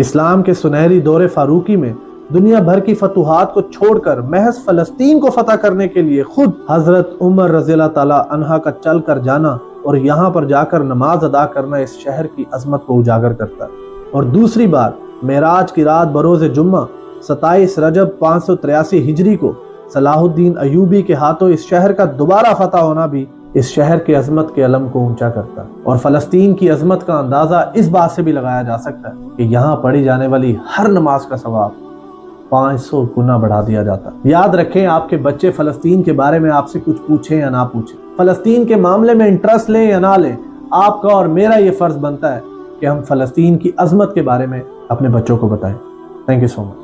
اسلام کے سنہری دور فاروقی میں دنیا بھر کی فتوحات کو چھوڑ کر محض فلسطین کو فتح کرنے کے لیے خود حضرت عمر رضی اللہ تعالی عنہ کا چل کر جانا اور یہاں پر جا کر نماز ادا کرنا اس شہر کی عظمت کو اجاگر کرتا ہے۔ اور دوسری بات، معراج کی رات بروز جمعہ 27 رجب 583 ہجری کو صلاح الدین ایوبی کے ہاتھوں اس شہر کا دوبارہ فتح ہونا بھی اس شہر کی عظمت کے علم کو اونچا کرتا ہے۔ اور فلسطین کی عظمت کا اندازہ اس بات سے بھی لگایا جا سکتا ہے کہ یہاں پڑھی جانے والی ہر نماز کا ثواب 500 گنا بڑھا دیا جاتا ہے۔ یاد رکھیں، آپ کے بچے فلسطین کے بارے میں آپ سے کچھ پوچھیں یا نہ پوچھیں، فلسطین کے معاملے میں انٹرسٹ لیں یا نہ لیں، آپ کا اور میرا یہ فرض بنتا ہے کہ ہم فلسطین کی عظمت کے بارے میں اپنے بچوں کو بتائیں۔ Thank you so much.